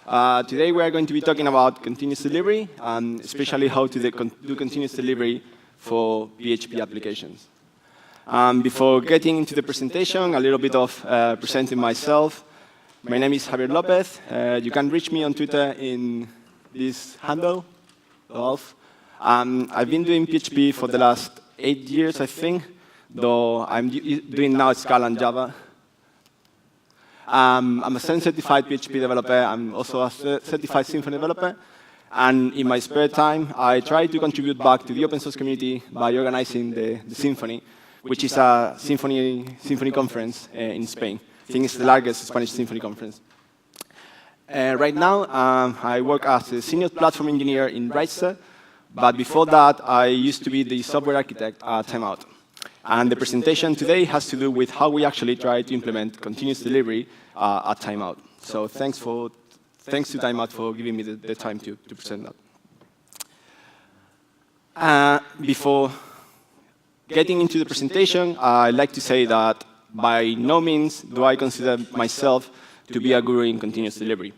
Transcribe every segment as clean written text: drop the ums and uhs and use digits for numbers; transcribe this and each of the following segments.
Today we are going to be talking about continuous delivery, and especially how to do continuous delivery for PHP applications. Before getting into the presentation, a little bit of presenting myself. My name is Javier Lopez. You can reach me on Twitter in this handle, Wolf. I've been doing PHP for the last 8 years, I think, though I'm doing now Scala and Java. I'm a certified PHP developer. I'm also a certified Symfony developer. And in my spare time, I try to contribute back to the open source community by organizing the Symfony, which is a Symfony conference in Spain. I think it's the largest Spanish Symfony conference. Right now, I work as a senior platform engineer in Riser, but before that, I used to be the software architect at Timeout. And the presentation today has to do with how we actually try to implement continuous delivery at Timeout. So thanks to Timeout for giving me the time to present that. Before getting into the presentation, I'd like to say that by no means do I consider myself to be a guru in continuous delivery.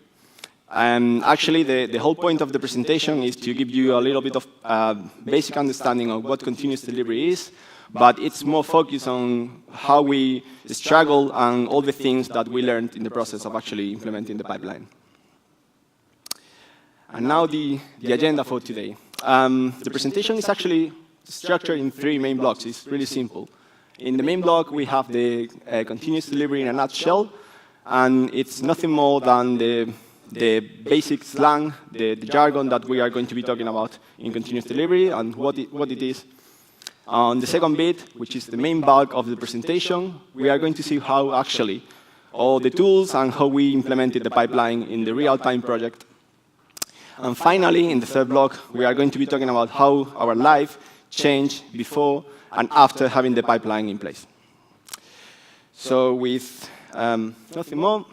Actually, the whole point of the presentation is to give you a little bit of basic understanding of what continuous delivery is, but it's more focused on how we struggle and all the things that we learned in the process of actually implementing the pipeline. And now the agenda for today. The presentation is actually structured in 3 main blocks. It's really simple. In the main block, we have the continuous delivery in a nutshell, and it's nothing more than the basic slang, the jargon that we are going to be talking about in continuous delivery and what it is. On the second bit, which is the main bulk of the presentation, we are going to see how actually all the tools and how we implemented the pipeline in the real-time project. And finally, in the third block, we are going to be talking about how our life changed before and after having the pipeline in place. So with nothing more,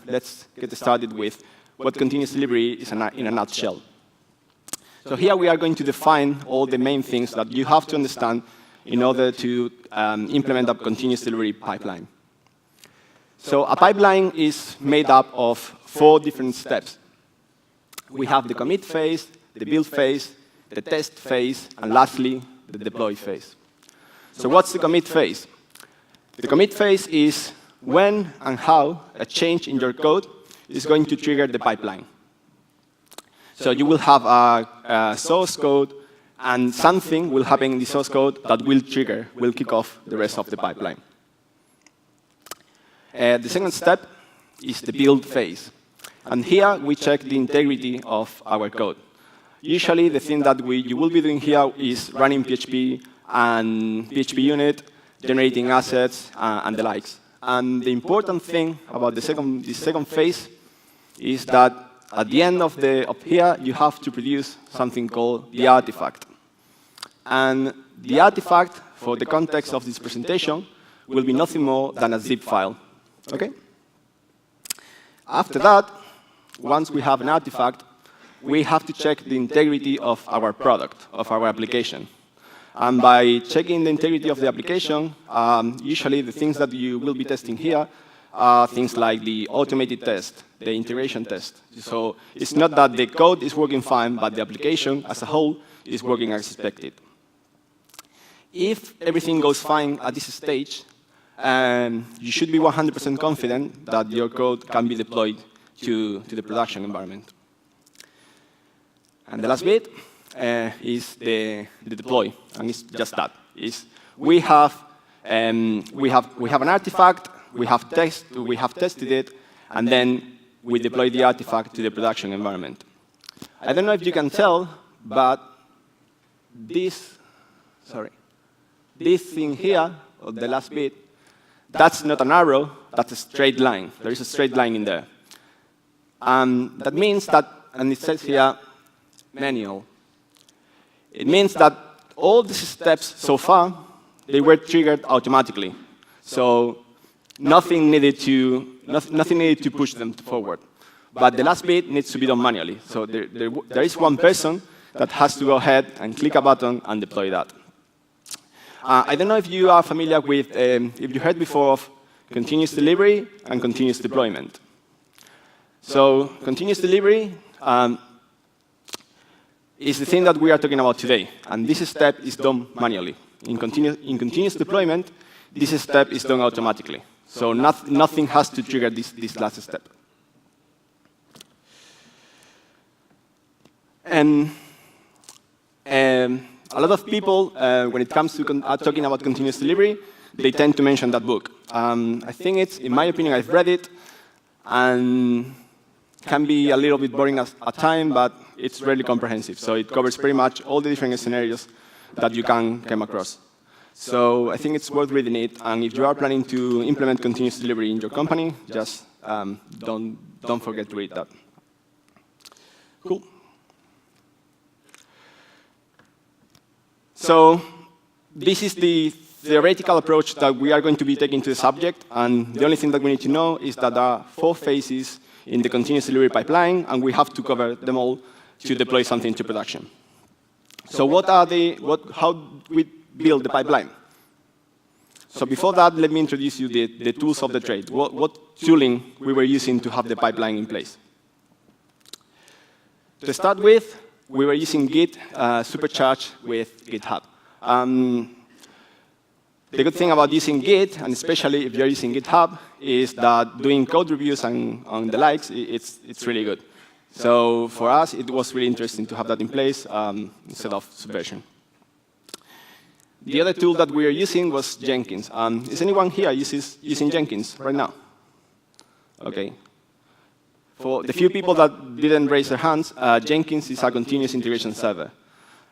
let's get started with what continuous delivery is in a nutshell. So here we are going to define all the main things that you have to understand in order to implement a continuous delivery pipeline. So a pipeline is made up of 4 different steps. We have the commit phase, the build phase, the test phase, and lastly, the deploy phase. So what's the commit phase? The commit phase is when and how a change in your code is going to trigger the pipeline. So you will have a source code, and something will happen in the source code that will kick off the rest of the pipeline. The second step is the build phase. And here we check the integrity of our code. Usually the thing that you will be doing here is running PHP and PHP unit, generating assets, and the likes. And the important thing about the second phase is that at the end of here, you have to produce something called the artifact. And the artifact, for the context of this presentation, will be nothing more than a zip file. Okay? After that, once we have an artifact, we have to check the integrity of our product, of our application. And by checking the integrity of the application, usually the things that you will be testing here are things like the automated test, the integration test. So it's not that the code is working fine, but the application as a whole is working as expected. If everything goes fine at this stage, you should be 100% confident that your code can be deployed to the production environment. And the last bit is the deploy, and it's just that. We have an artifact, we have tested it, and then we deploy the artifact to the production environment. I don't know if you can tell, but this thing here, or the last bit, that's not an arrow, that's a straight line. There is a straight line in there. That means that, and it says here, manual. It means that all these steps so far, they were triggered automatically. So nothing needed to push them forward. But the last bit needs to be done manually. So there is one person that has to go ahead and click a button and deploy that. I don't know if you are familiar with, if you heard before of continuous delivery and continuous deployment. So continuous delivery is the thing that we are talking about today. And this step is done manually. In continuous deployment, this step is done automatically. So nothing has to trigger this last step. And a lot of people, when it comes to talking about continuous delivery, they tend to mention that book. I think it's, in my opinion, I've read it, and can be a little bit boring at times, but it's really comprehensive. So it covers pretty much all the different scenarios that you can come across. So I think it's worth reading it. And if you are planning to implement continuous delivery in your company, just don't forget to read that. Cool. So this is the theoretical approach that we are going to be taking to the subject. And the only thing that we need to know is that there are 4 phases in the continuous delivery pipeline, and we have to cover them all to deploy something to production. So how do we build the pipeline? So before that, let me introduce you the tools of the trade. What tooling we were using to have the pipeline in place. To start with, we were using Git supercharged with GitHub. The good thing about using Git, and especially if you're using GitHub, is that doing code reviews and the likes, it's really good. So for us, it was really interesting to have that in place instead of Subversion. The other tool that we were using was Jenkins. Is anyone here using Jenkins right now? OK. For the few people that didn't raise their hands, Jenkins is a continuous integration server.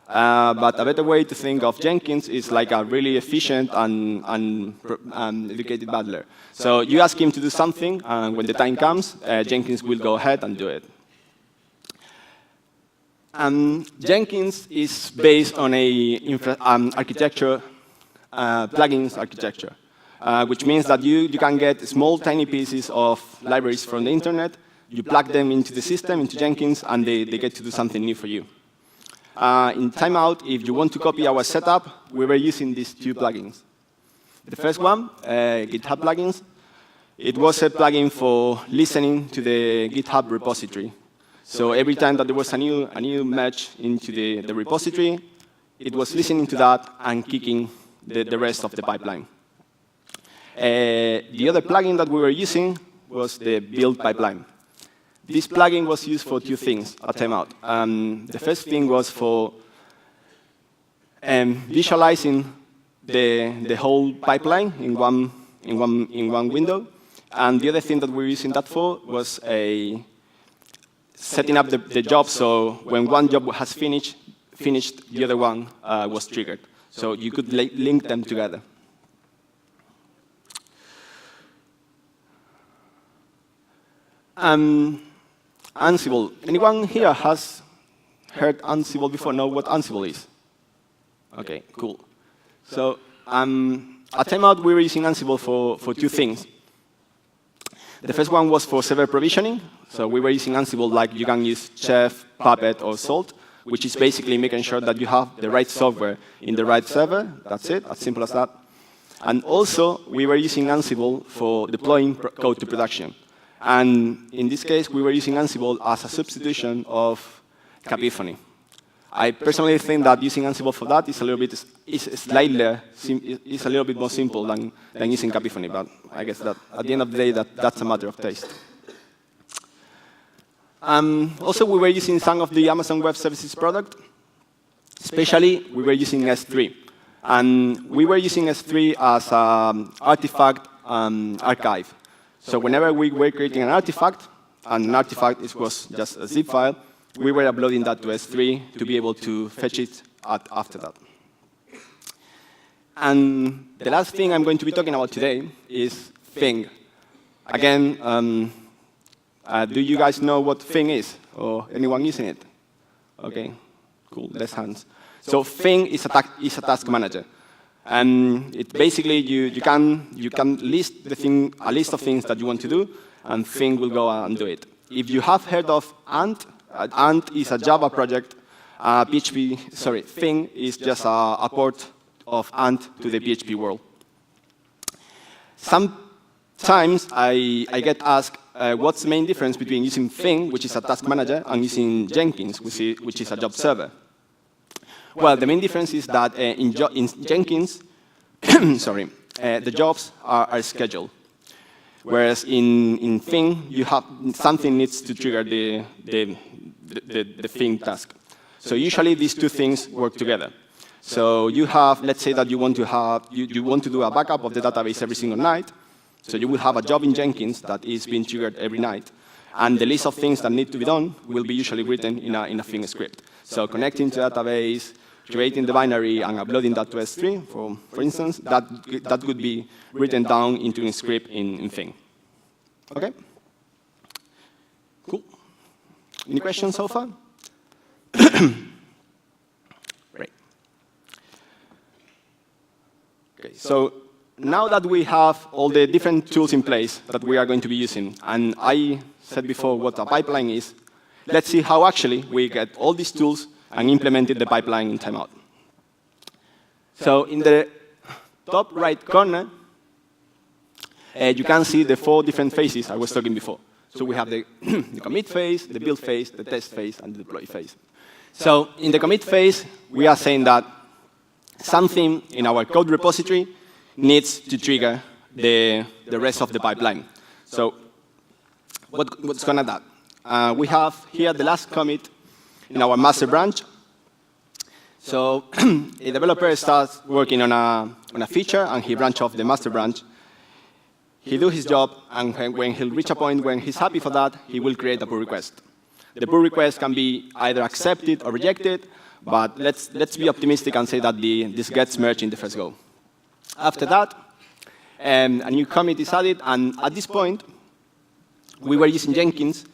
But a better way to think of Jenkins is like a really efficient and educated butler. So you ask him to do something, and when the time comes, Jenkins will go ahead and do it. Jenkins is based on a architecture, plugins architecture, which means that you can get small, tiny pieces of libraries from the internet, you plug them into the system, into Jenkins, and they get to do something new for you. In timeout, if you want to copy our setup, we were using these 2 plugins. The first one, GitHub plugins, it was a plugin for listening to the GitHub repository. So every time that there was a new merge into the repository, it was listening to that and kicking the rest of the pipeline. The other plugin that we were using was the build pipeline. This plugin was used for 2 things at timeout. The first thing was for visualizing the whole pipeline in one window, and the other thing that we were using that for was setting up the job, so when one job has finished, the other one was triggered. So you could link them together. Ansible. Anyone here has heard Ansible before? Know what Ansible is? OK, cool. So at timeout, we were using Ansible for 2 things. The first one was for server provisioning. So we were using Ansible like you can use Chef, Puppet, or Salt, which is basically making sure that you have the right software in the right server. That's it, as simple as that. And also, we were using Ansible for deploying code to production. And in this case, we were using Ansible as a substitution of Capifony. I personally think that using Ansible for that is a little bit more simple than using Capifony, but I guess that at the end of the day, that's a matter of taste. Also, we were using some of the Amazon Web Services product. Especially, we were using S3. And we were using S3 as an artifact archive. So whenever we were creating an artifact, and an artifact was just a zip file, we were uploading that to S3 to be able to fetch it after that. And the last thing I'm going to be talking about today is phing. Again, do you guys know what phing is? Or anyone using it? OK, cool, less hands. So phing is a task manager. And it basically, you can list a list of things that you want to do, and phing will go and do it. If you have heard of Ant, Ant is a Java project. Phing is just a port of Ant to the PHP world. Sometimes I get asked, what's the main difference between using phing, which is a task manager, and using Jenkins, which is a job server? Well, the main difference is that in Jenkins, sorry, the jobs are scheduled. Whereas in phing, you have something needs to trigger the phing task. So usually these two things work together. So you have, let's say that you want to do a backup of the database every single night. So you will have a job in Jenkins that is being triggered every night. And the list of things that need to be done will be usually written in a phing script. So connecting to the database, creating the binary, and uploading that to S3, for instance, that would be written down into a script in phing. OK? Cool. Any questions so far? Great. OK, so now that we have all the different tools in place that we are going to be using, and I said before what a pipeline is, let's see how actually we get all these tools and implemented the pipeline in timeout. So in the top right corner, you can see the 4 different phases I was talking before. So we have the commit phase, the build phase, the test phase, and the deploy phase. So in the commit phase, we are saying that something in our code repository needs to trigger the rest of the pipeline. So what's going on that? We have here the last commit in our master branch. So a developer starts working on a feature, and he branches off the master branch. He do his job, and when he'll reach a point when he's happy for that, he will create a pull request. The pull request can be either accepted or rejected, but let's be optimistic and say that this gets merged in the first go. After that, a new commit is added, and at this point, we were using Jenkins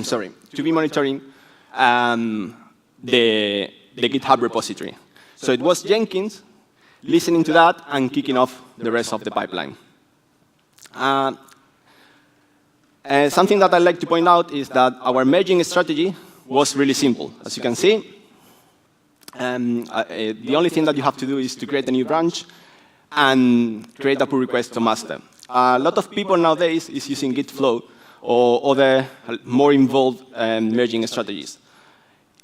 sorry, to be monitoring the GitHub repository. So it was Jenkins listening to that and kicking off the rest of the pipeline. Something that I'd like to point out is that our merging strategy was really simple. As you can see, the only thing that you have to do is to create a new branch and create a pull request to master. A lot of people nowadays is using Git flow or other more involved merging strategies.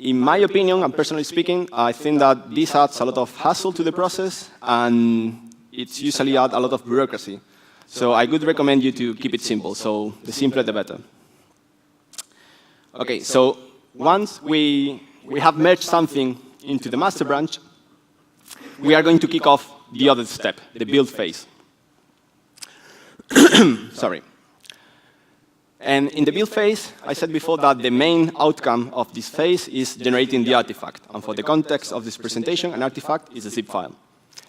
In my opinion, and personally speaking, I think that this adds a lot of hassle to the process, and it's usually adds a lot of bureaucracy. So I would recommend you to keep it simple. So the simpler, the better. OK, so once we have merged something into the master branch, we are going to kick off the other step, the build phase. Sorry. And in the build phase, I said before that the main outcome of this phase is generating the artifact. And for the context of this presentation, an artifact is a zip file.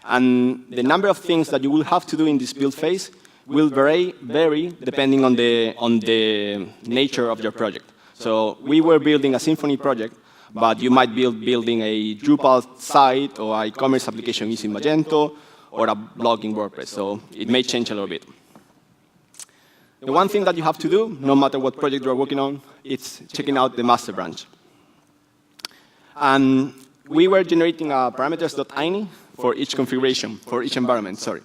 And the number of things that you will have to do in this build phase will vary depending on the nature of your project. So we were building a Symfony project, but you might be building a Drupal site or an e-commerce application using Magento or a blog in WordPress. So it may change a little bit. The one thing that you have to do, no matter what project you are working on, it's checking out the master branch. And we were generating a parameters.ini for each configuration, for each environment, sorry.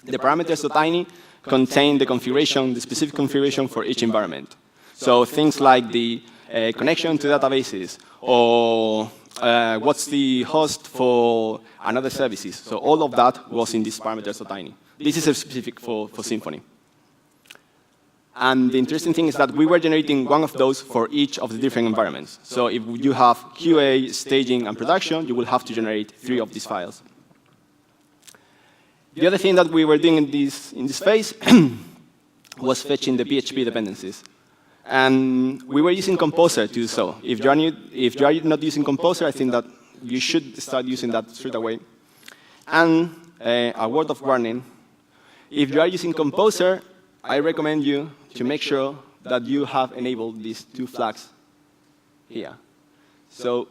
The parameters.ini contain the configuration, the specific configuration for each environment. So things like the connection to databases, or what's the host for another services. So all of that was in this parameters.ini. This is specific for Symfony. And the interesting thing is that we were generating one of those for each of the different environments. So if you have QA, staging, and production, you will have to generate 3 of these files. The other thing that we were doing in this phase was fetching the PHP dependencies. And we were using Composer to do so. If you are not using Composer, I think that you should start using that straight away. And a word of warning, if you are using Composer, I recommend you to make sure that you have enabled these 2 flags here. So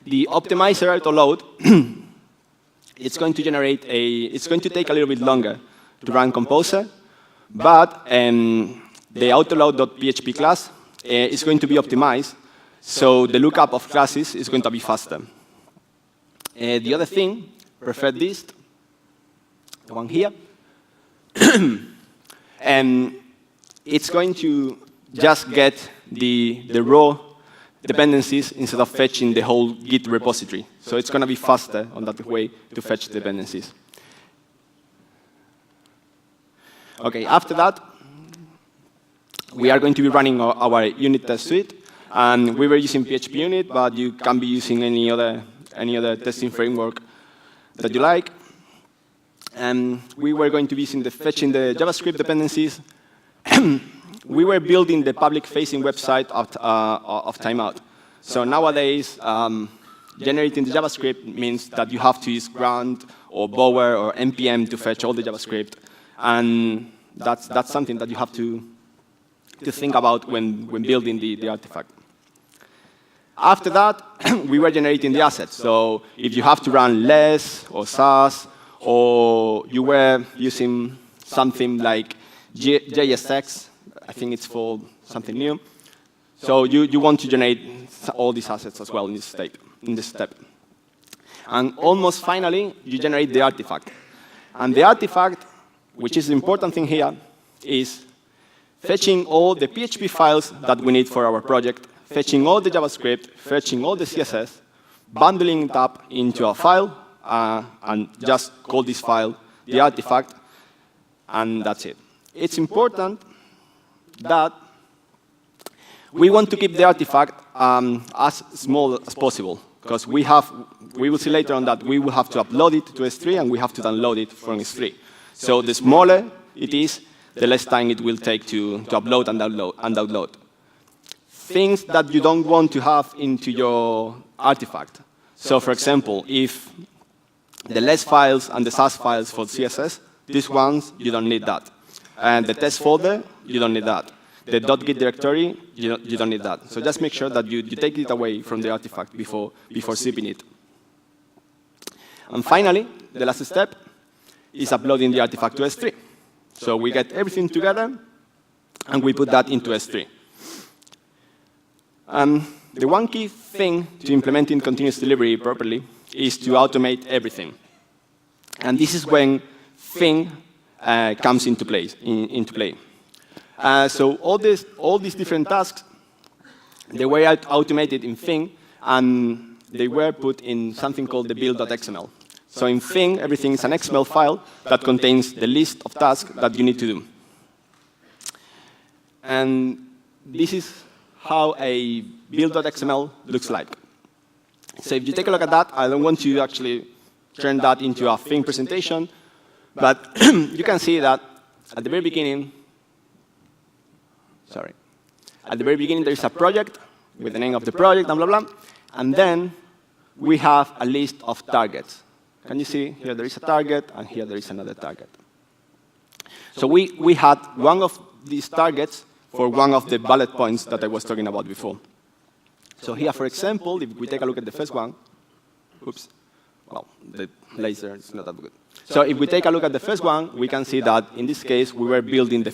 the optimizer autoload, it's going to generate it's going to take a little bit longer to run Composer, but the autoload.php class is going to be optimized, so the lookup of classes is going to be faster. The other thing, preferred list, the one here, it's going to just get the raw dependencies instead of fetching the whole Git repository. So it's going to be faster on that way to fetch dependencies. OK, after that, we are going to be running our unit test suite. And we were using PHP unit, but you can be using any other testing framework that you like. And we were going to be using fetching the JavaScript dependencies. We were building the public-facing website of timeout. So nowadays, generating the JavaScript means that you have to use grunt or bower or npm to fetch all the JavaScript. And that's something that you have to think about when building the artifact. After that, we were generating the assets. So if you have to run less or SAS, or you were using something like JSX, I think it's for something new. So you want to generate all these assets as well in this step. And almost finally, you generate the artifact. And the artifact, which is the important thing here, is fetching all the PHP files that we need for our project, fetching all the JavaScript, fetching all the CSS, bundling it up into a file, and just call this file the artifact, and that's it. It's important that we want to keep the artifact as small as possible, because we will see later on that we will have to upload it to S3, and we have to download it from S3. So the smaller it is, the less time it will take to upload and download. Things that you don't want to have into your artifact. So for example, if the less files and the SAS files for CSS, these ones, you don't need that. And the test folder, you don't need that. The .git directory, you don't need that. So just make sure that you take it away from the artifact before zipping it. And finally, the last step is uploading the artifact to S3. So we get everything together, and we put that into S3. The one key thing to implementing continuous delivery properly is to automate everything. And this is when phing comes into play. So all these different tasks, they were automated in phing, and they were put in something called the build.xml. So in phing, everything is an XML file that contains the list of tasks that you need to do. And this is how a build.xml looks like. So if you take a look at that, I don't want to actually turn that into a phing presentation, but you can see that at the very beginning, there is a project with the name of the project and blah, blah, and then we have a list of targets. Can you see? Here there is a target, and here there is another target. So we had one of these targets for one of the bullet points that I was talking about before. So here, for example, if we take a look at the first one, oops, well, the laser is not that good. So if we take a look at the first one, we can see that in this case, we were building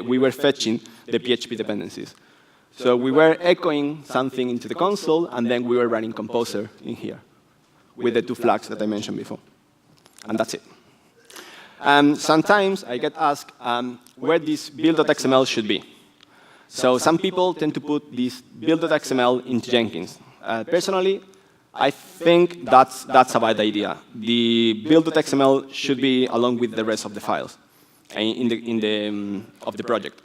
we were fetching the PHP dependencies. So we were echoing something into the console, and then we were running Composer in here with the two flags that I mentioned before. And that's it. Sometimes I get asked where this build.xml should be. So some people tend to put this build.xml into Jenkins. Personally, I think that's a bad idea. The build.xml should be along with the rest of the files of the project.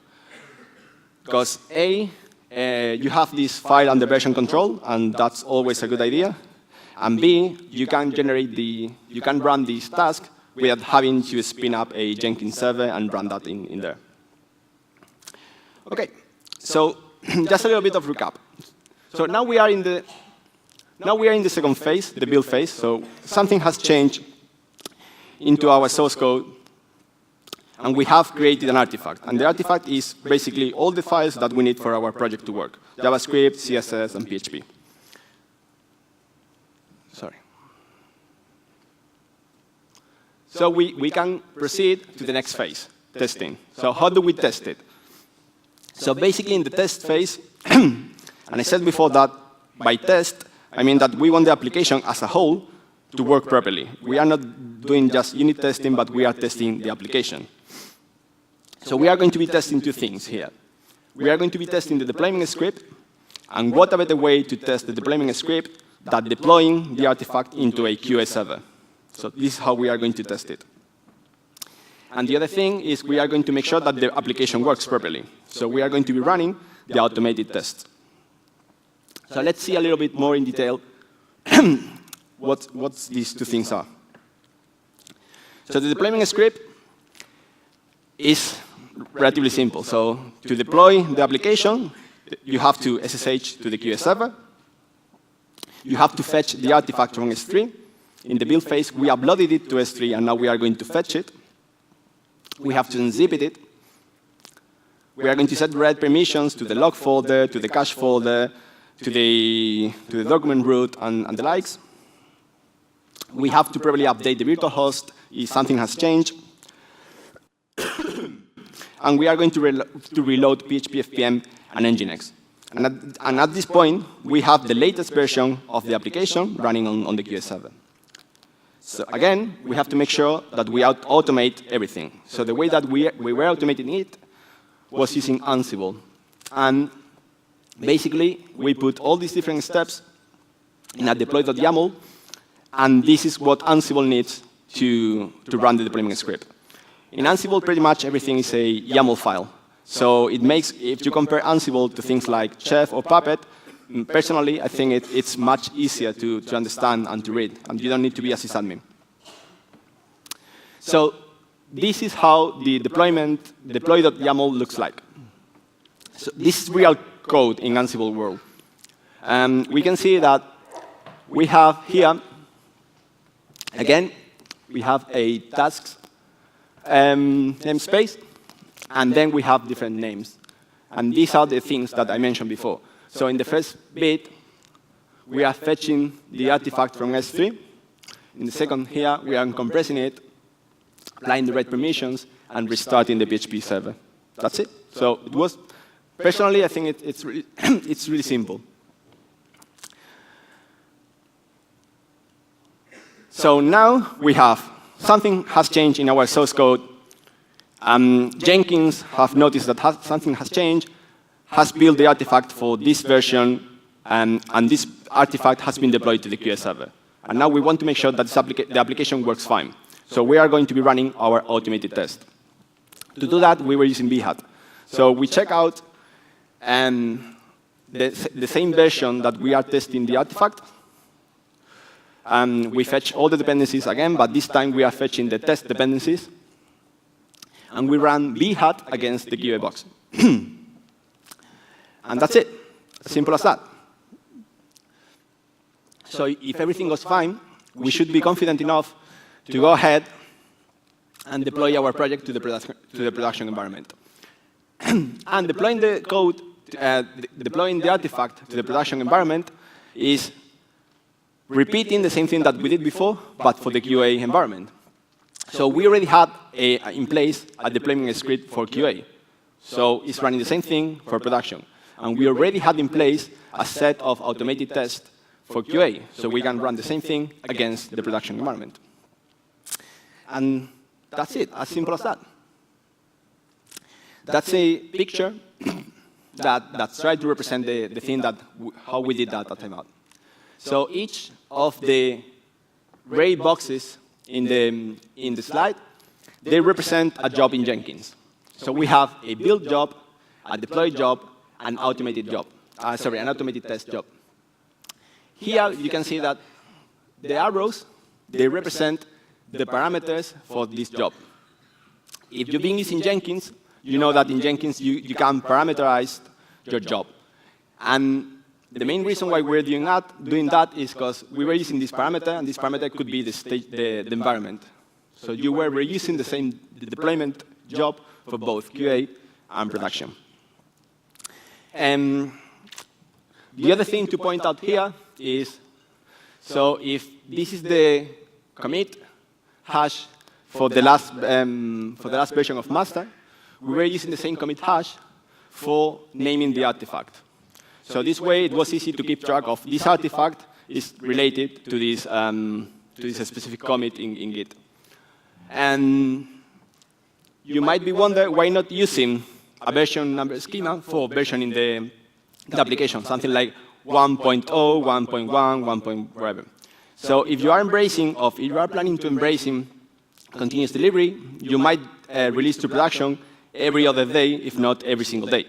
Because you have this file under version control, and that's always a good idea. And B, you can run these tasks without having to spin up a Jenkins server and run that in there. Okay, so just a little bit of recap. So now we are in the second phase, the build phase. So something has changed into our source code, and we have created an artifact. And the artifact is basically all the files that we need for our project to work: JavaScript, CSS, and PHP. Sorry. So we can proceed to the next phase, testing. So how do we test it? So basically, in the test phase, and I said before that by test, I mean that we want the application as a whole to work properly. We are not doing just unit testing, but we are testing the application. So we are going to be testing two things here. We are going to be testing the deployment script, and what a better way to test the deployment script than deploying the artifact into a QA server. So this is how we are going to test it. And the other thing is we are going to make sure that the application works properly. So we are going to be running the automated tests. So let's see a little bit more in detail what these two things are. So the deployment script is relatively simple. So to deploy the application, you have to SSH to the QA server. You have to fetch the artifact from S3. In the build phase, we uploaded it to S3, and now we are going to fetch it. We have to unzip it. We are going to set read permissions to the log folder, to the cache folder, to the document root, and the likes. We have to probably update the virtual host if something has changed. And we are going to reload PHP, FPM, and Nginx. And at this point, we have the latest version of the application running on the QA server. So again, we have to make sure that we automate everything. So the way that we were automating it was using Ansible. And basically, we put all these different steps in a deploy.yaml, and this is what Ansible needs to run the deployment script. In Ansible, pretty much everything is a YAML file. So it makes, if you compare Ansible to things like Chef or Puppet, personally, I think it's much easier to understand and to read, and you don't need to be a sysadmin. So this is how the deploy.yaml looks like. So this is real code in Ansible world. We can see that we have here, again, we have a tasks namespace, and then we have different names. And these are the things that I mentioned before. So in the first bit, we are fetching the artifact from S3. In the second here, we are compressing it, applying the right permissions, and restarting the PHP server. That's it. So it was, personally, I think it's really simple. So now we have, something has changed in our source code. Jenkins have noticed that something has changed, has built the artifact for this version, and this artifact has been deployed to the QA server. And now we want to make sure that the application works fine. So we are going to be running our automated test. To do that, we were using bhat. So we check out the same version that we are testing the artifact. We fetch all the dependencies again, but this time we are fetching the test dependencies. And we run bhat against the QA box. And that's it. Simple as that. So if everything goes fine, we should be confident enough to go ahead and deploy our project to the production environment. And deploying the code, deploying the artifact to the production environment is repeating the same thing that we did before, but for the QA environment. So we already had in place a deployment script for QA. So it's running the same thing for production. And we already had in place a set of automated tests for QA. So we can run the same thing against the production environment. And that's it, as simple as that. That's a picture that's trying to represent the thing that how we did that at timeout. So each of the gray boxes in the slide, they represent a job in Jenkins. So we have a build job, a deploy job, an automated job. An automated test job. Here you can see that the arrows, they represent the parameters for this job. If you've been using Jenkins, you know that in Jenkins you can parameterize your job. And the main reason why we're doing that is because we were using this parameter, and this parameter could be the environment. So you were reusing the same deployment job for both QA and production. And the other thing to point out here is, so if this is the commit hash for the last version of master, we were using the same commit hash for naming the artifact. So this way, it was easy to keep track of this artifact is related to this specific commit in Git. And you might be wondering why not using a version number schema for versioning the application, something like 1.0, 1.1, 1. Whatever. So if you are embracing, or if you are planning to embracing continuous delivery, you might release to production every other day, if not every single day.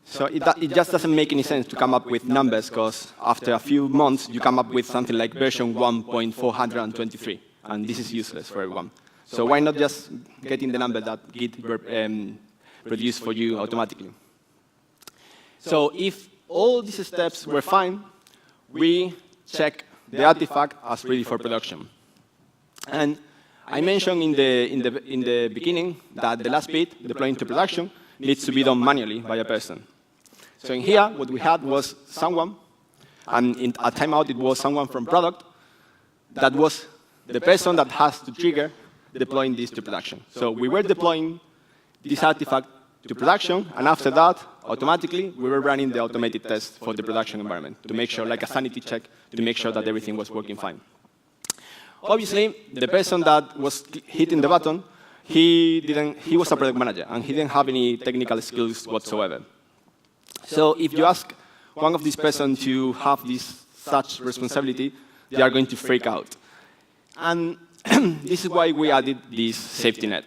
So it just doesn't make any sense to come up with numbers, because after a few months, you come up with something like version 1.423, and this is useless for everyone. So why not just getting the number that Git produced for you automatically? So if all these steps were fine, we check the artifact as ready for production. And I mentioned in the beginning that the last bit, deploying to production, needs to be done manually by a person. So in here, what we had was someone, and at timeout it was someone from product, that was the person that has to trigger deploying this to production. So we were deploying this artifact to production, and after that, automatically, we were running the automated test for the production environment to make sure, like a sanity check, to make sure that everything was working fine. Obviously, the person that was hitting the button, he was a product manager, and he didn't have any technical skills whatsoever. So if you ask one of these persons to have such responsibility, they are going to freak out. And this is why we added this safety net.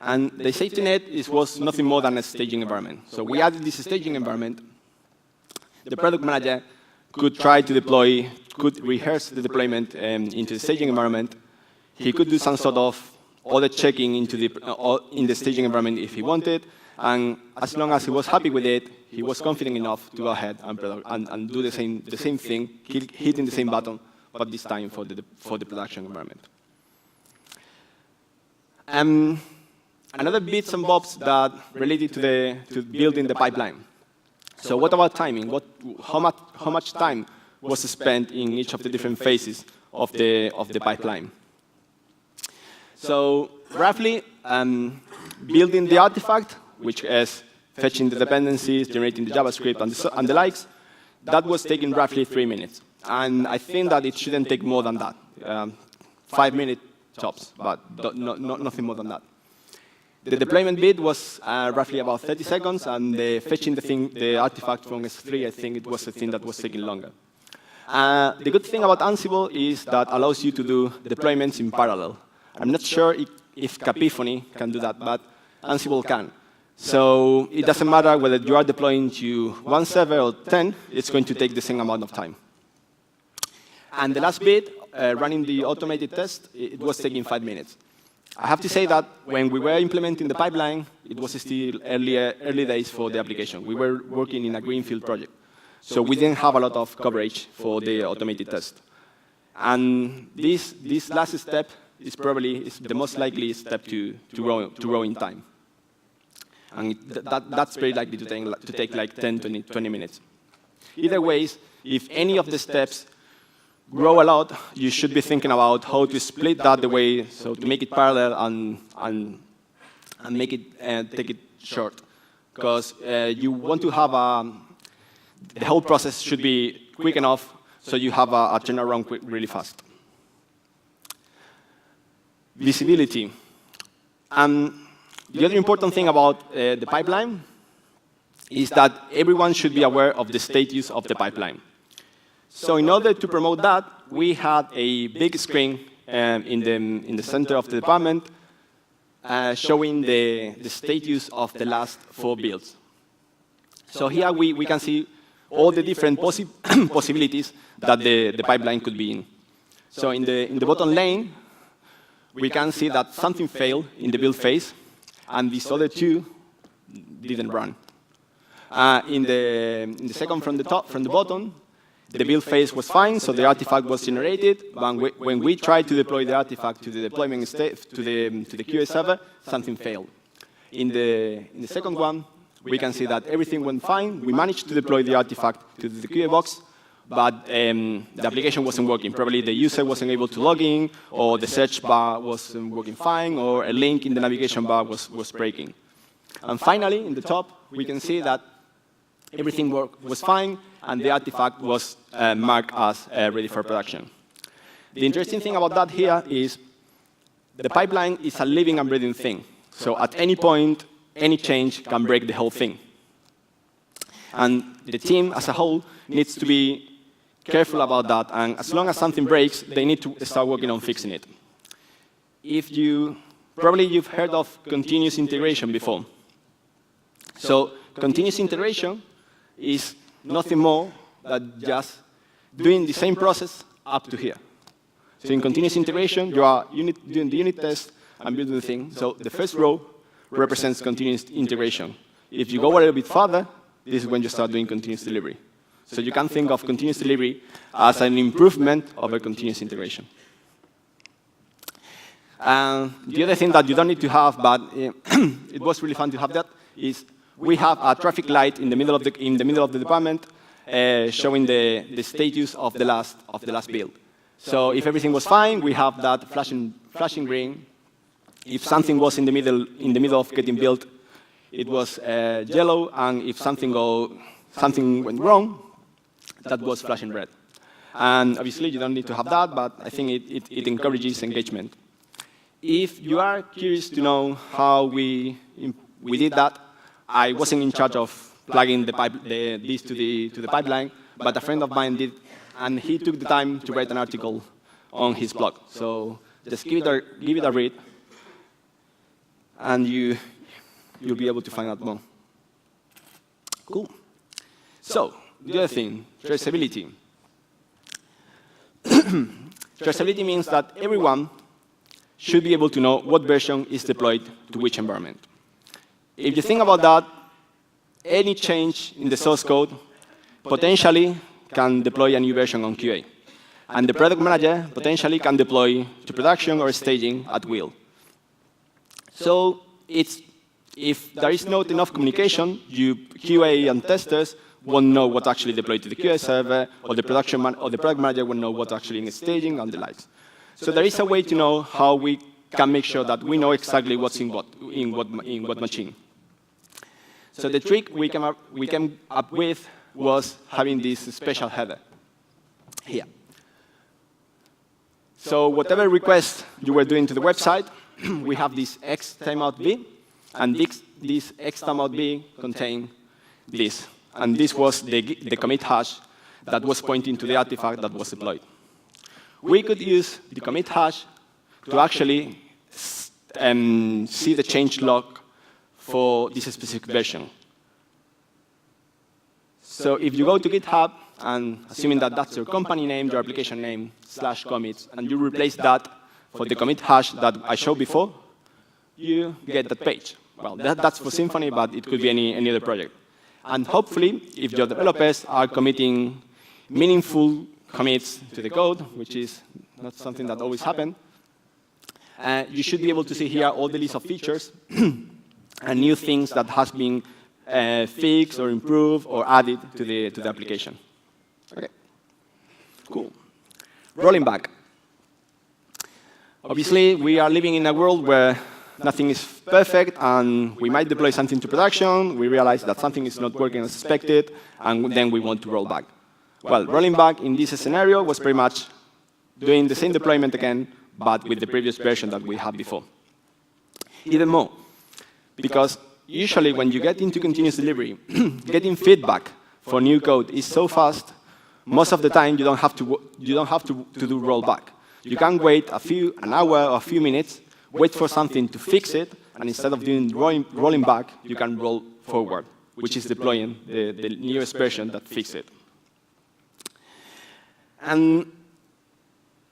And the safety net was nothing more than a staging environment. So we added this staging environment. The product manager could try to deploy, could rehearse the deployment into the staging environment. He could do some sort of other checking in the staging environment if he wanted. And as long as he was happy with it, he was confident enough to go ahead and do the same thing, hitting the same button, but this time for the production environment. Another bits and bobs that related to building the pipeline. So what about timing? How much time was spent in each of the different phases of the pipeline? So roughly, building the artifact, which is fetching the dependencies, generating the JavaScript, and the likes, that was taking roughly 3 minutes. And I think that it shouldn't take more than that. 5 minutes tops, but nothing more than that. The deployment bit was roughly about 30 seconds, and the fetching the artifact from S3, I think it was the thing that was taking longer. The good thing about Ansible is that allows you to do deployments in parallel. I'm not sure if Capifony can do that, but Ansible can. So it doesn't matter whether you are deploying to one server or 10, it's going to take the same amount of time. And the last bit, running the automated test, it was taking 5 minutes. I have to say that when we were implementing the pipeline, it was still early days for the application. We were working in a greenfield project. So we didn't have a lot of coverage for the automated test. And this last step is probably the most likely step to grow in time. And that's very likely to take like 10, 20 minutes. Either way, if any of the steps grow a lot, you should be thinking about how to split that the way, so to make it parallel and make it take it short, because you want to have the whole process should be quick enough so you have a turnaround really fast. Visibility. The other important thing about the pipeline is that everyone should be aware of the status of the pipeline. So in order to promote that, we had a big screen in the center of the department showing the status of the last 4 builds. So here we can see all the different possibilities that the pipeline could be in. So in the bottom lane, we can see that something failed in the build phase, and these other 2 didn't run. In the second from the bottom, the build phase was fine, so the artifact was generated. But when we tried to deploy the artifact to the deployment state, to the QA server, something failed. In the second one, we can see that everything went fine. We managed to deploy the artifact to the QA box, but the application wasn't working. Probably the user wasn't able to log in, or the search bar wasn't working fine, or a link in the navigation bar was breaking. And finally, in the top, we can see that everything was fine, and the artifact was marked as ready for production. The interesting thing about that here is the pipeline is a living and breathing thing. So at any point, any change can break the whole thing. And the team as a whole needs to be careful about that. And as long as something breaks, they need to start working on fixing it. Probably you've heard of continuous integration before. So continuous integration is nothing more than just doing the same process up to here. So in continuous integration, you are doing the unit test and building the thing. So the first row represents continuous integration. If you go a little bit further, this is when you start doing continuous delivery. So you can think of continuous delivery as an improvement of a continuous integration. The other thing that you don't need to have, but it was really fun to have that, is we have a traffic light in the middle of the department showing the status of the last build. So if everything was fine, we have that flashing green. If something was in the middle of getting built, it was yellow, and if something went wrong, that was flashing red. And obviously, you don't need to have that, but I think it encourages engagement. If you are curious to know how we did that, I wasn't in charge of plugging this to the pipeline, but a friend of mine did, and he took the time to write an article on his blog. So just give it a read, and you'll be able to find out more. Cool. So the other thing, traceability. Traceability means that everyone should be able to know what version is deployed to which environment. If you think about that, any change in the source code potentially can deploy a new version on QA. And the product manager potentially can deploy to production or staging at will. So if there is not enough communication, QA and testers won't know what actually deployed to the QA server, or the product manager won't know what actually is staging and the likes. So there is a way to know how we can make sure that we know exactly what's in what machine. So the trick we came up with was having this special header here. So whatever request you were doing to the website, we have this x timeout v, and this x timeout v contained this. And this was the commit hash that was pointing to the artifact that was deployed. We could use the commit hash to actually see the change log for this specific version. So if you go to GitHub, and assuming that that's your company name, your application name, /commits, and you replace that for the commit hash that I showed before, you get that page. Well, that's for Symfony, but it could be any other project. And hopefully, if your developers are committing meaningful commits to the code, which is not something that always happens, you should be able to see here all the list of features and new things that has been fixed or improved or added to the application. Okay, cool. Rolling back. Obviously, we are living in a world where nothing is perfect, and we might deploy something to production, we realize that something is not working as expected, and then we want to roll back. Well, rolling back in this scenario was pretty much doing the same deployment again, but with the previous version that we had before. Even more, because usually when you get into continuous delivery, getting feedback for new code is so fast, most of the time you don't have to do rollback. You can wait an hour or a few minutes, wait for something to fix it, and instead of doing rolling back, you can roll forward, which is deploying the newest version that fixes it. And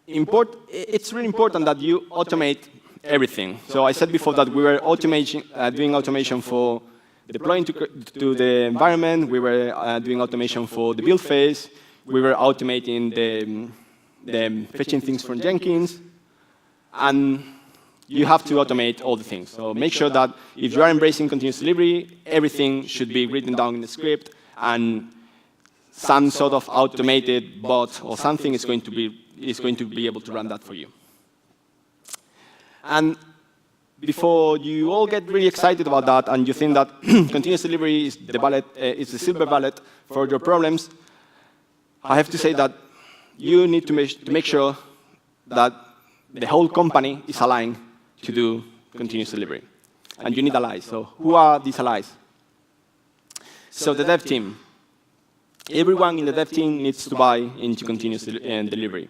it's really important that you automate everything. So I said before that we were doing automation for deploying to the environment. We were doing automation for the build phase. We were automating the fetching things from Jenkins. And you have to automate all the things. So make sure that if you are embracing continuous delivery, everything should be written down in the script, and some sort of automated bot or something is going to be able to run that for you. And before you all get really excited about that and you think that continuous delivery is the silver bullet for your problems, I have to say that you need to make sure that the whole company is aligned to do continuous delivery. And you need allies. So who are these allies? So the dev team. Everyone in the dev team needs to buy into continuous delivery.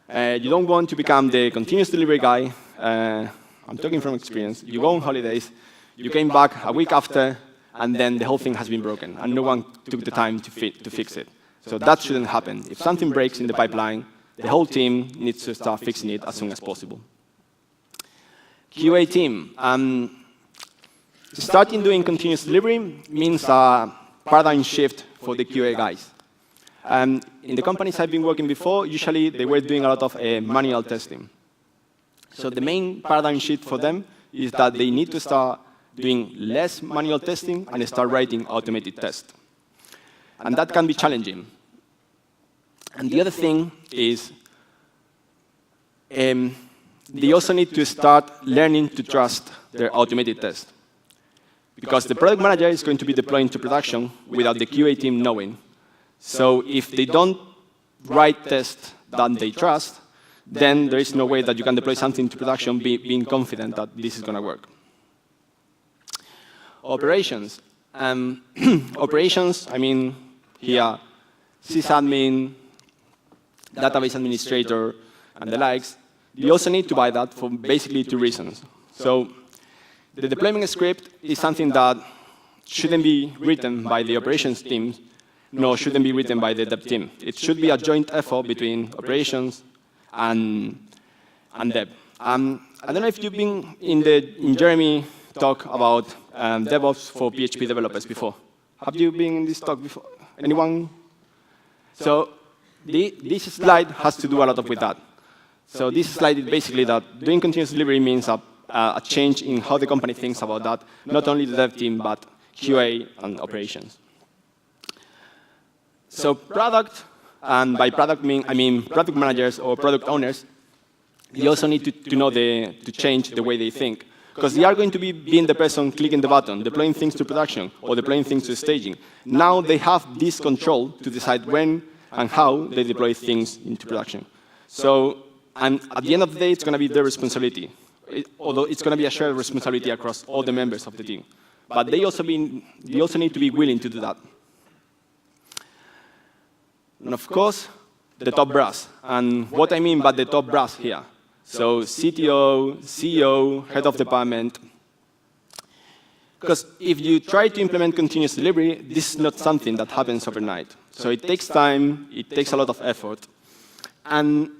You don't want to become the continuous delivery guy. I'm talking from experience. You go on holidays, you came back a week after, and then the whole thing has been broken, and no one took the time to fix it. So that shouldn't happen. If something breaks in the pipeline, the whole team needs to start fixing it as soon as possible. QA team. Starting doing continuous delivery means a paradigm shift for the QA guys. In the companies I've been working before, usually they were doing a lot of manual testing. So the main paradigm shift for them is that they need to start doing less manual testing and start writing automated tests. And that can be challenging. And the other thing is they also need to start learning to trust their automated tests. Because the product manager is going to be deploying to production without the QA team knowing. So if they don't write tests that they trust, then there is no way that you can deploy something to production being confident that this is going to work. Operations. Operations, I mean, here, sysadmin, database administrator, and the likes. You also need to buy that for basically 2 reasons. So the deployment script is something that shouldn't be written by the operations team, nor shouldn't be written by the dev team. It should be a joint effort between operations and dev. I don't know if you've been in Jeremy talk about DevOps for PHP developers before. Have you been in this talk before? Anyone? So this slide has to do a lot with that. So this slide is basically that doing continuous delivery means a change in how the company thinks about that, not only the dev team, but QA and operations. So product, and by product I mean product managers or product owners, they also need to know to change the way they think. Because they are going to be being the person clicking the button, deploying things to production, or deploying things to staging. Now they have this control to decide when and how they deploy things into production. So at the end of the day, it's going to be their responsibility. Although it's going to be a shared responsibility across all the members of the team. But they also need to be willing to do that. And of course, the top brass. And what I mean by the top brass here. So CTO, CEO, head of department. Because if you try to implement continuous delivery, this is not something that happens overnight. So it takes time, it takes a lot of effort. And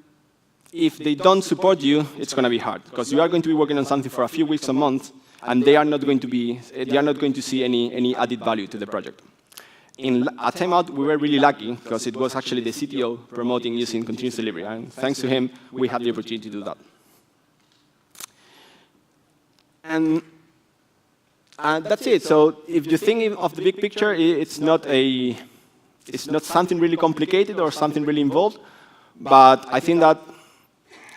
if they don't support you, it's going to be hard. Because you are going to be working on something for a few weeks or months, and they are not going to see any added value to the project. In a timeout, we were really lucky, because it was actually the CTO promoting using continuous delivery. And thanks to him, we had the opportunity to do that. And that's it. So if you think of the big picture, it's not something really complicated or something really involved. But I think that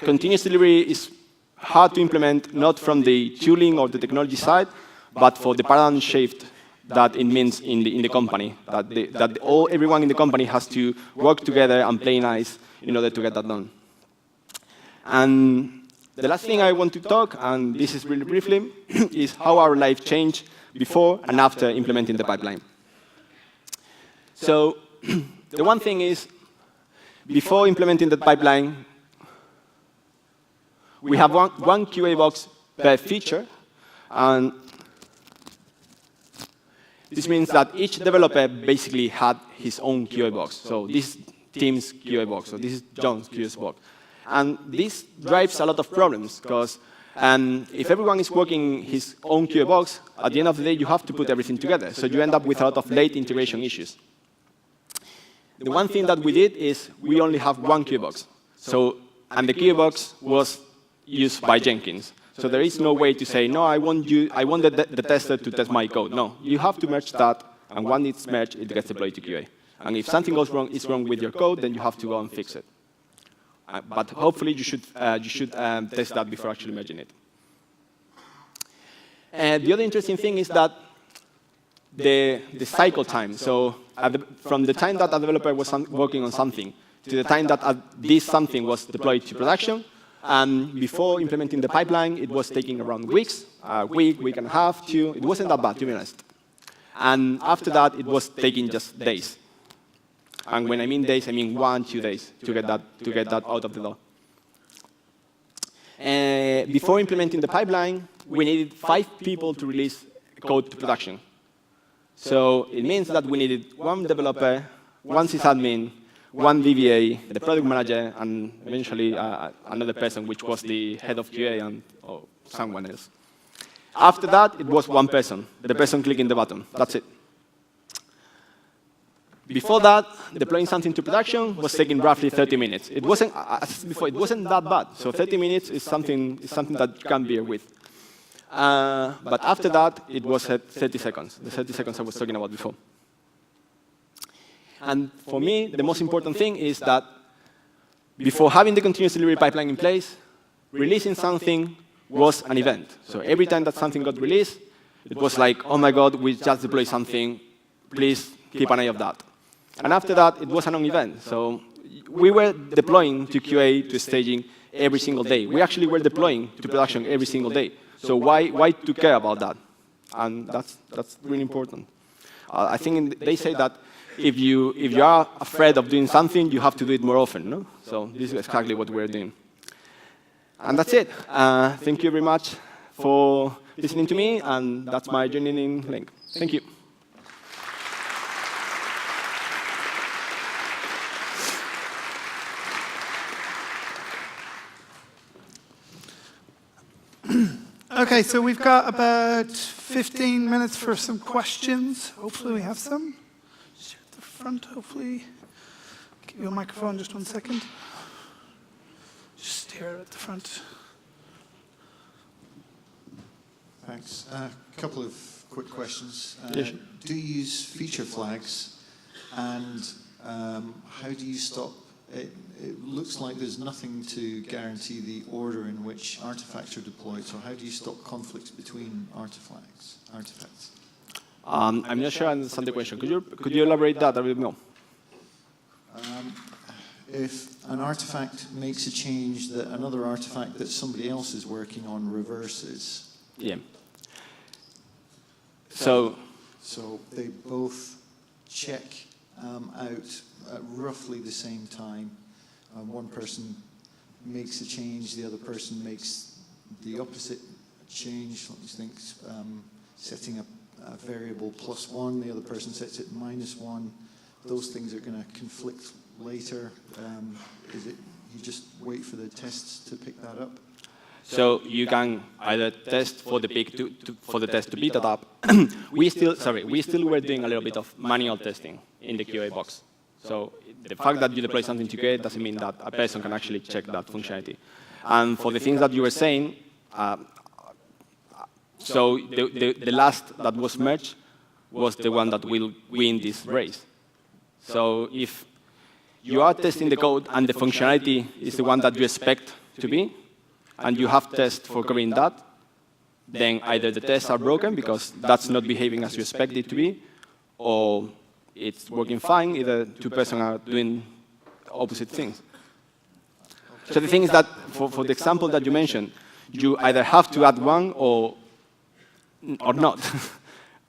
continuous delivery is hard to implement, not from the tooling or the technology side, but for the paradigm shift that it means in the company, that everyone in the company has to work together and play nice in order to get that done. And the last thing I want to talk, and this is really briefly, is how our life changed before and after implementing the pipeline. So the one thing is, before implementing the pipeline, we have one QA box per feature, and this means that each developer basically had his own QA box. So this is Tim's QA box, so this is John's QA box. And this drives a lot of problems, because if everyone is working his own QA box, at the end of the day, you have to put everything together. So you end up with a lot of late integration issues. The one thing that we did is we only have one QA box. And the QA box was used by Jenkins. So there is no way to say, no, I want the tester to test my code. No, you have to merge that, and when it's merged, it gets deployed to QA. And if something goes wrong, is wrong with your code, then you have to go and fix it. But hopefully, you should test that before actually merging it. The other interesting thing is that the cycle time. So from the time that a developer was working on something to the time that this something was deployed to production, And before implementing the pipeline, it was taking around weeks, a week and a half, 2. It wasn't that bad, to be honest. And after that, it was taking just days. And when I mean days, I mean 1, 2 days to get that out of the door. Before implementing the pipeline, we needed 5 people to release code to production. So it means that we needed 1 developer, 1 sysadmin, 1 DBA, the product manager, and eventually another person, which was the head of QA or someone else. After that, it was 1 person, the person clicking the button. That's it. Before that, deploying something to production was taking roughly 30 minutes. It wasn't, as before, it wasn't that bad. So 30 minutes is something that you can bear with. But after that, it was at 30 seconds, the 30 seconds I was talking about before. And for me, the most important thing is that before having the continuous delivery pipeline in place, releasing something was an event. So every time that something got released, it was like, oh my God, we just deployed something. Please keep an eye on that. And after that, it was a non-event. So we were deploying to QA, to staging every single day. We actually were deploying to production every single day. So why to care about that? And that's really important. I think they say that if you are afraid of doing something, you have to do it more often. No? So this is exactly what we're doing. And that's it. Thank you very much for listening to me, and that's my joining link. Thank you. Okay, so we've got about 15 minutes for some questions. Hopefully we have some. Just at the front, hopefully. Give you a microphone, just 1 second. Just here at the front. Thanks. A couple of quick questions. Yes. Do you use feature flags, and how do you stop? It looks like there's nothing to guarantee the order in which artifacts are deployed. So how do you stop conflicts between artifacts? I'm not sure I understand the question. Could you elaborate that a bit more? If an artifact makes a change that another artifact that somebody else is working on reverses. Yeah. So they both check out at roughly the same time. One person makes a change, the other person makes the opposite change. Let me think, setting a variable +1, the other person sets it -1. Those things are going to conflict later. Is it you just wait for the tests to pick that up? So you can either test for the pick for the test to beat that up. we still were doing a little bit of manual testing in the QA box. So the fact that you deploy something to QA doesn't mean that a person can actually check that functionality. And for the things that you were saying, so the last that was merged was the one that will win this race. So if you are testing the code and the functionality is the one that you expect to be, and you have tests for covering that, then either the tests are broken because that's not behaving as you expect it to be, or it's working fine, either 2 persons are doing opposite things. So the thing is that for the example that you mentioned, you either have to add one or not.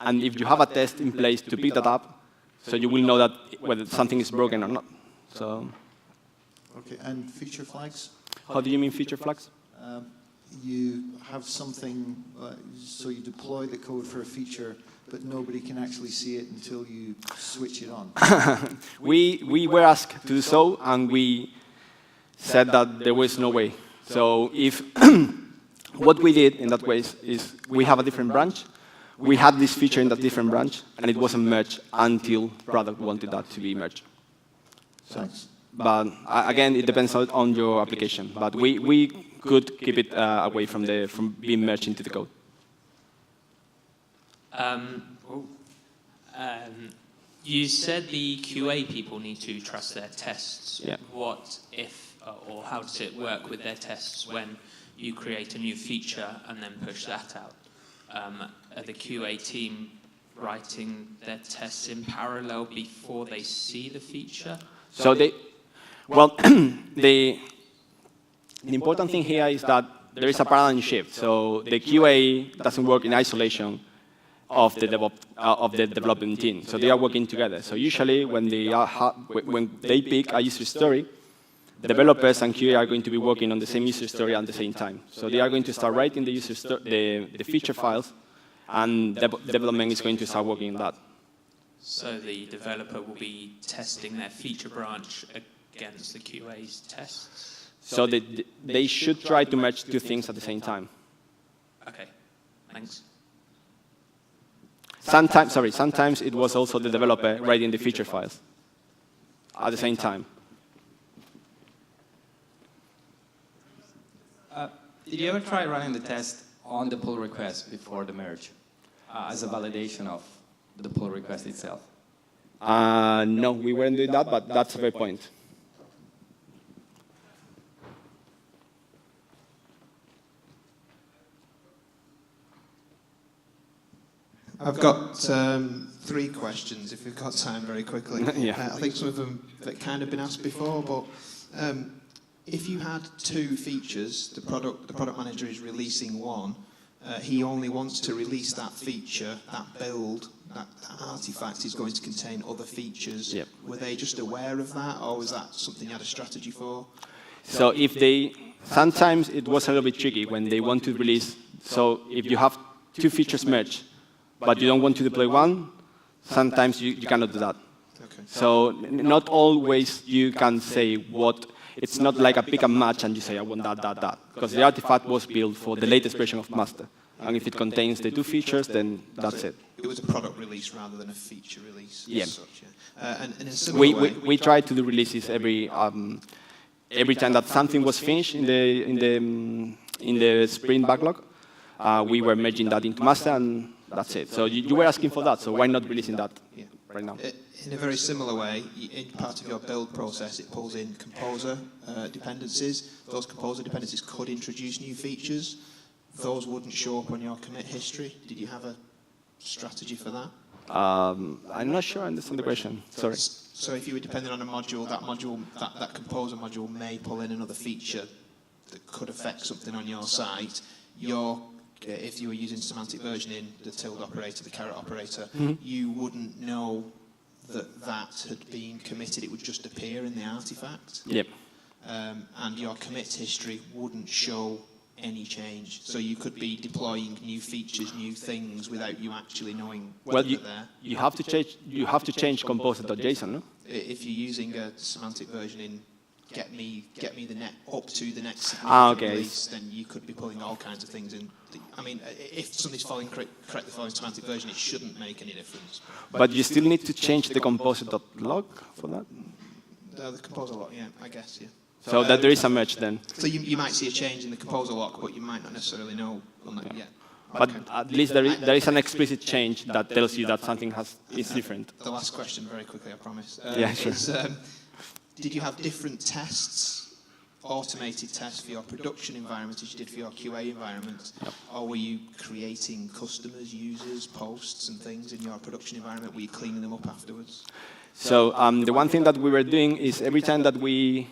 And if you have a test in place to pick that up, so you will know that whether something is broken or not. So. Okay, and feature flags? How do you mean feature flags? You have something, so you deploy the code for a feature, but nobody can actually see it until you switch it on. we were asked to do so, and we said that there was no way. So if what we did in that case is we have a different branch. We had this feature in that different branch, and it wasn't merged until product wanted that to be merged. So, Thanks. but again, it depends on your application. But we could keep it away from being merged into the code. You said the QA people need to trust their tests. Yeah. What if, or how does it work with their tests when you create a new feature and then push that out? Are the QA team writing their tests in parallel before they see the feature? So the important thing here is that there is a paradigm shift. So the QA doesn't work in isolation of the development team. So they are working together. So usually when they pick a user story, developers and QA are going to be working on the same user story at the same time. So they are going to start writing the the feature files, and development is going to start working on that. So the developer will be testing their feature branch against the QA's tests? So they should try to merge two things at the same time. Okay, thanks. Sometimes it was also the developer writing the feature files at the same time. Did you ever try running the test on the pull request before the merge as a validation of the pull request itself? No, we weren't doing that, but that's a fair point. I've got 3 questions, if we've got time, very quickly. Yeah. I think some of them that kind of been asked before, but if you had 2 features, the product manager is releasing one, he only wants to release that feature, that build, that artifact is going to contain other features. Yep. Were they just aware of that, or was that something you had a strategy for? So sometimes it was a little bit tricky when they want to release. So if you have 2 features merged, but you don't want to deploy one, sometimes you cannot do that. Okay. So not always you can say what. It's not like a pick and match and you say, I want that. Because the artifact was built for the latest version of master. And if it contains the 2 features, then that's it. It was a product release rather than a feature release. Yeah. As such, yeah. And in a similar way, We try to do releases every time that something was finished in the sprint backlog. We were merging that into master, and that's it. So you were asking for that, so why not releasing that right now? In a very similar way, in part of your build process, it pulls in composer dependencies. Those composer dependencies could introduce new features. Those wouldn't show up on your commit history. Did you have a strategy for that? I'm not sure I understand the question. Sorry. So if you were dependent on a module, that composer module may pull in another feature that could affect something on your site. If you were using semantic versioning, the tilde operator, the caret operator, you wouldn't know that had been committed. It would just appear in the artifact. Yep. And your commit history wouldn't show any change. So you could be deploying new features, new things, without you actually knowing whether they're there. You have to change composer.json, no? If you're using a semantic versioning, get me the net up to the next release, then you could be pulling all kinds of things in. I mean, if something's correctly following semantic version, it shouldn't make any difference. But you still need to change the composer.log for that? The composer lock, yeah, I guess, yeah. So that there is a merge then. So you might see a change in the composer lock, but you might not necessarily know on that yet. But at least there is an explicit change that tells you that something is different. The last question, very quickly, I promise. Yeah, sure. Did you have different tests, automated tests for your production environment as you did for your QA environment? Yep. Or were you creating customers, users, posts and things in your production environment? Were you cleaning them up afterwards? So the one thing that we were doing is every time that we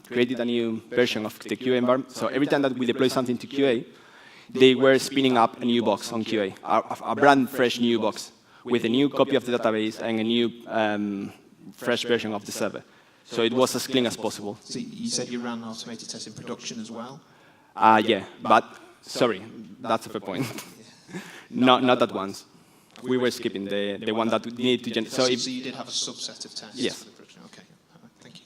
created a new version of the QA environment, so every time that we deploy something to QA, they were spinning up a new box on QA, a brand fresh new box with a new copy of the database and a new fresh version of the server. So it was as clean as possible. So you said you ran automated tests in production as well? Yeah, but sorry, that's a fair point. Not at once. We were skipping the one that we needed to generate. So you did have a subset of tests? Yes. For the production. Okay, thank you.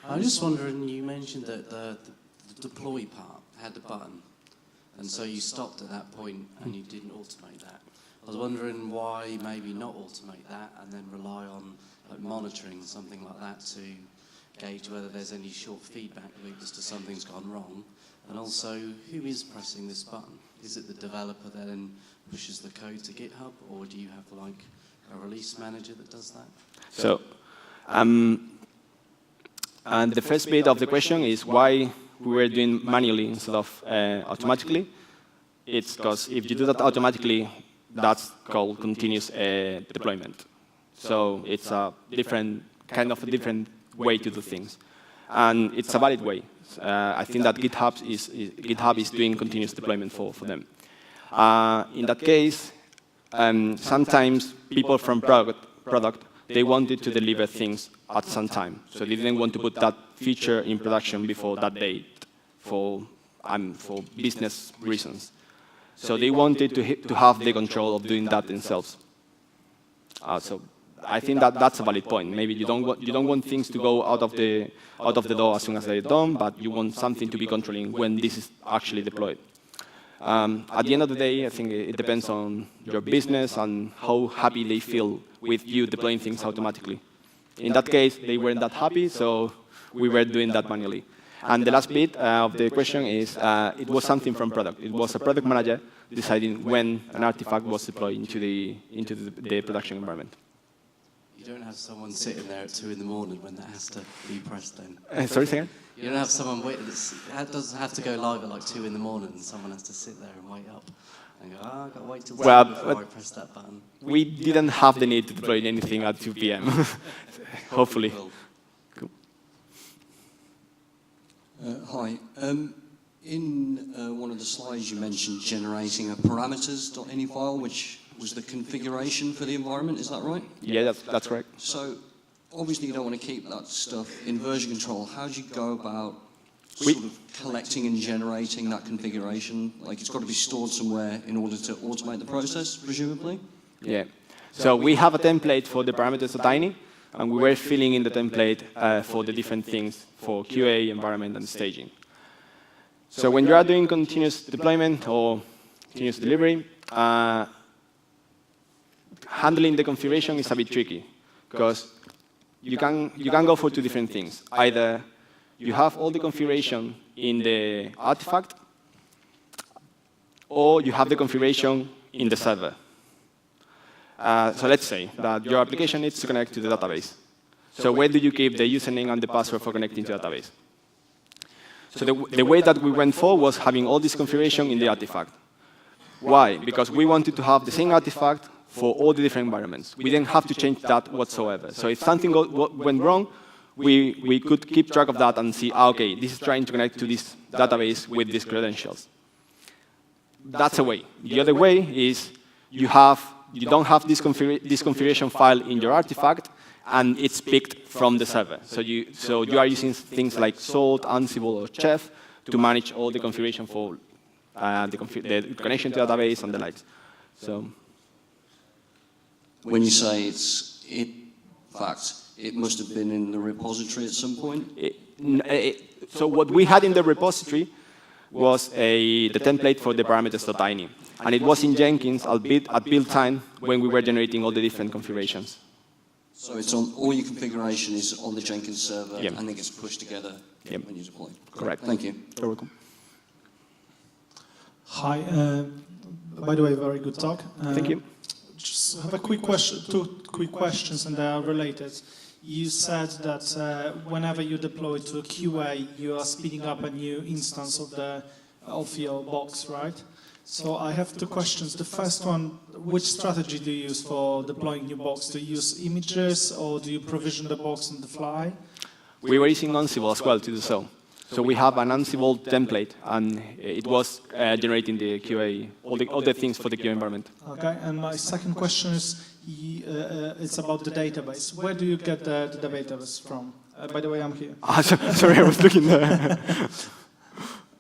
I'm just wondering, you mentioned that the deploy part had the button, and so you stopped at that point and you didn't automate that. I was wondering why maybe not automate that and then rely on like monitoring, something like that, to gauge whether there's any short feedback loops to something's gone wrong. And also, who is pressing this button? Is it the developer that then pushes the code to GitHub, or do you have like a release manager that does that? So, and the first bit of the question is why we were doing manually instead of automatically. It's because if you do that automatically, that's called continuous deployment. So it's a different, kind of a different way to do things. And it's a valid way. I think that GitHub is doing continuous deployment for them. In that case, sometimes people from product, they wanted to deliver things at some time. So they didn't want to put that feature in production before that date for business reasons. So they wanted to have the control of doing that themselves. So I think that that's a valid point. Maybe you don't want things to go out of the door as soon as they're done, but you want something to be controlling when this is actually deployed. At the end of the day, I think it depends on your business and how happy they feel with you deploying things automatically. In that case, they weren't that happy, so we were doing that manually. And the last bit of the question is, it was something from product. It was a product manager deciding when an artifact was deployed into the production environment. You don't have someone sitting there at 2 in the morning when that has to be pressed then. Sorry, say again? You don't have someone waiting. It doesn't have to go live at like 2 in the morning and someone has to sit there and wait up and go, I've got to wait till 2 before I press that button. We didn't have the need to deploy anything at 2 p.m. Hopefully. Cool. Hi. In one of the slides you mentioned generating a parameters.ini file, which was the configuration for the environment, is that right? Yeah, that's correct. So obviously you don't want to keep that stuff in version control. How do you go about sort of collecting and generating that configuration? Like it's got to be stored somewhere in order to automate the process, presumably? Yeah. So we have a template for the parameters.ini, and we were filling in the template for the different things for QA, environment, and staging. So when you are doing continuous deployment or continuous delivery, handling the configuration is a bit tricky because you can go for 2 different things. Either you have all the configuration in the artifact, or you have the configuration in the server. So let's say that your application needs to connect to the database. So where do you keep the username and the password for connecting to the database? So the way that we went for was having all this configuration in the artifact. Why? Because we wanted to have the same artifact for all the different environments. We didn't have to change that whatsoever. So if something went wrong, we could keep track of that and see, okay, this is trying to connect to this database with these credentials. That's a way. The other way is you don't have this configuration file in your artifact, and it's picked from the server. So you are using things like Salt, Ansible, or Chef to manage all the configuration for the connection to the database and the likes. So. When you say it's in fact, it must have been in the repository at some point? So what we had in the repository was the template for the parameters.ini. And it was in Jenkins at build time when we were generating all the different configurations. So it's on all your configuration is on the Jenkins server, yep. and it gets pushed together when you deploy. Correct. Thank you. You're welcome. Hi. By the way, very good talk. Thank you. Just have a quick question, 2 quick questions, and they are related. You said that whenever you deploy to a QA, you are speeding up a new instance of your box, right? So I have 2 questions. The first one, which strategy do you use for deploying new box? Do you use images, or do you provision the box on the fly? We were using Ansible as well to do so. So we have an Ansible template, and it was generating the QA, all the things for the QA environment. Okay, and my second question is, it's about the database. Where do you get the database from? By the way, I'm here. Sorry, I was looking there.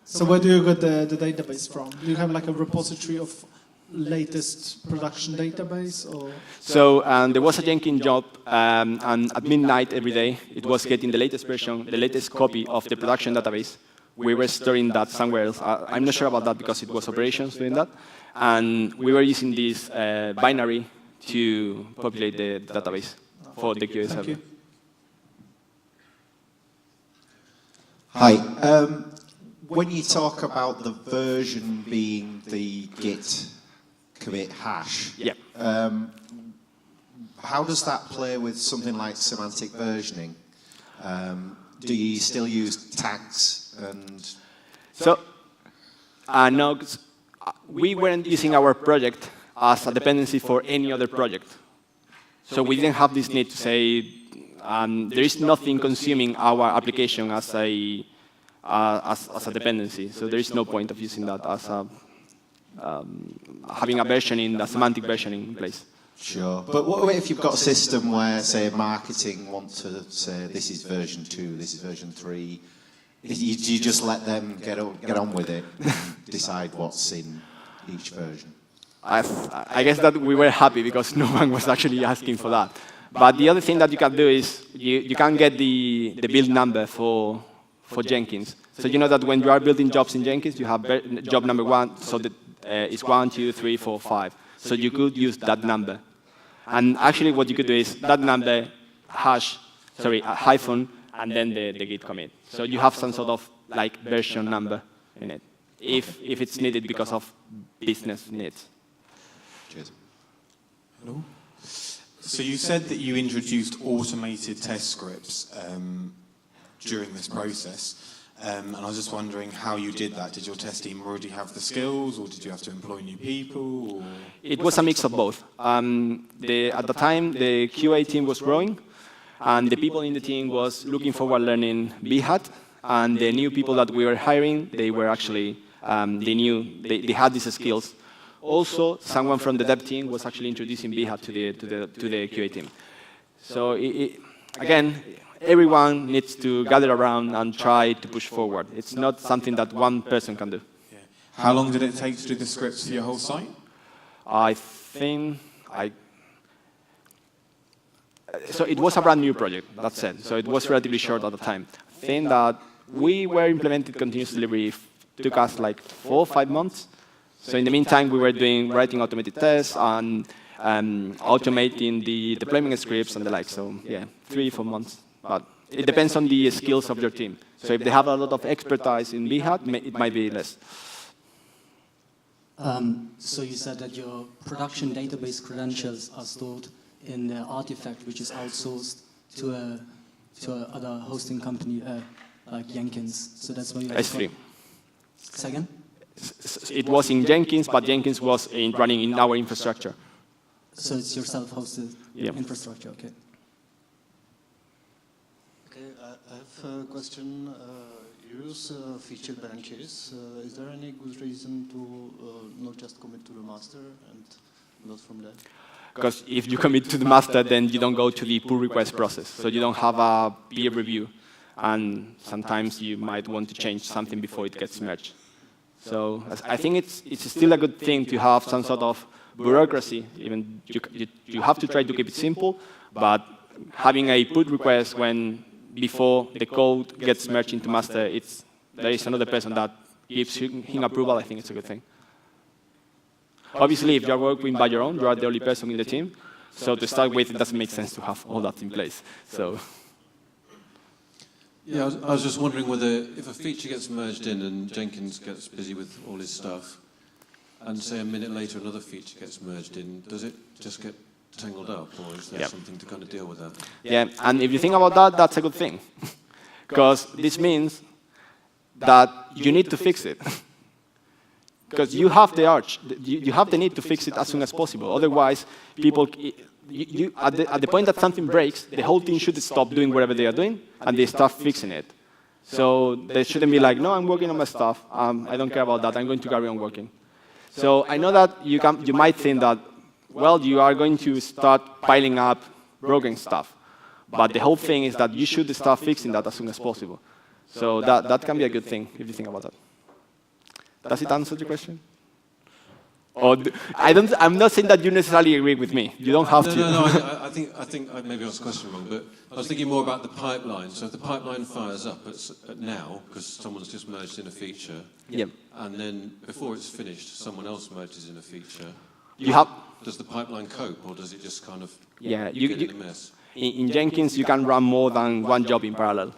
So where do you get the database from? Do you have like a repository of latest production database, or? So there was a Jenkins job, and at midnight every day, it was getting the latest version, the latest copy of the production database. We were storing that somewhere else. I'm not sure about that because it was operations doing that. And we were using this binary to populate the database for the QA server. Thank you. Hi. When you talk about the version being the Git commit hash, yeah. How does that play with something like semantic versioning? Do you still use tags and? So, no, we weren't using our project as a dependency for any other project. So we didn't have this need to say, there is nothing consuming our application as a dependency. So there is no point of using that as having a versioning, a semantic versioning in place. Sure. But what if you've got a system where, say, marketing want to say, this is version 2, this is version 3, do you just let them get on with it and decide what's in each version? I guess that we were happy because no one was actually asking for that. But the other thing that you can do is you can get the build number for Jenkins. So you know that when you are building jobs in Jenkins, you have job number 1, so that it's 1, 2, 3, 4, 5. So you could use that number. And actually what you could do is that number hyphen, and then the git commit. So you have some sort of like version number in it, if it's needed because of business needs. Cheers. Hello. So you said that you introduced automated test scripts during this process. And I was just wondering how you did that. Did your test team already have the skills, or did you have to employ new people? Or? It was a mix of both. At the time, the QA team was growing, and the people in the team was looking forward learning Behat, and the new people that we were hiring, they were actually, they had these skills. Also, someone from the dev team was actually introducing Behat to the QA team. So again, everyone needs to gather around and try to push forward. It's not something that one person can do. Yeah. How long did it take to do the scripts for your whole site? I think so it was a brand new project, that said. So it was relatively short at the time. I think that we were implementing continuous delivery. It took us like 4 or 5 months. So in the meantime, we were writing automated tests and automating the deployment scripts and the like. So yeah, 3 or 4 months. But it depends on the skills of your team. So if they have a lot of expertise in Behat, it might be less. So you said that your production database credentials are stored in the artifact, which is outsourced to other hosting company like Jenkins. So that's why you S3. Second? It was in Jenkins, but Jenkins was running in our infrastructure. So it's your self-hosted infrastructure, okay. Okay, I have a question. You use feature branches. Is there any good reason to not just commit to the master and not from there? Because if you commit to the master, then you don't go to the pull request process. So you don't have a peer review. And sometimes you might want to change something before it gets merged. So I think it's still a good thing to have some sort of bureaucracy. Even you have to try to keep it simple, but having a pull request before the code gets merged into master, there is another person that gives him approval. I think it's a good thing. Obviously, if you're working by your own, you are the only person in the team. So to start with, it doesn't make sense to have all that in place. So. Yeah, I was just wondering whether if a feature gets merged in and Jenkins gets busy with all his stuff, and say a minute later another feature gets merged in, does it just get tangled up, or is there something to kind of deal with that? Yeah, and if you think about that, that's a good thing. Because this means that you need to fix it. Because you have the urge, you have the need to fix it as soon as possible. Otherwise, people, at the point that something breaks, the whole team should stop doing whatever they are doing, and they start fixing it. So they shouldn't be like, no, I'm working on my stuff. I don't care about that. I'm going to carry on working. So I know that you might think that, well, you are going to start piling up broken stuff. But the whole thing is that you should start fixing that as soon as possible. So that can be a good thing if you think about that. Does it answer the question? Or I'm not saying that you necessarily agree with me. You don't have to. No, I think I maybe asked the question wrong, but I was thinking more about the pipeline. So if the pipeline fires up at now, because someone's just merged in a feature, and then before it's finished, someone else merges in a feature, does the pipeline cope, or does it just kind of get in a mess? In Jenkins, you can run more than one job in parallel.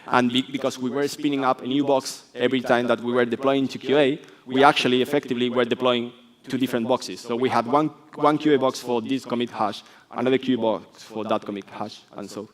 And because we were spinning up a new box every time that we were deploying to QA, we actually effectively were deploying 2 different boxes. So we had one QA box for this commit hash, another QA box for that commit hash, and so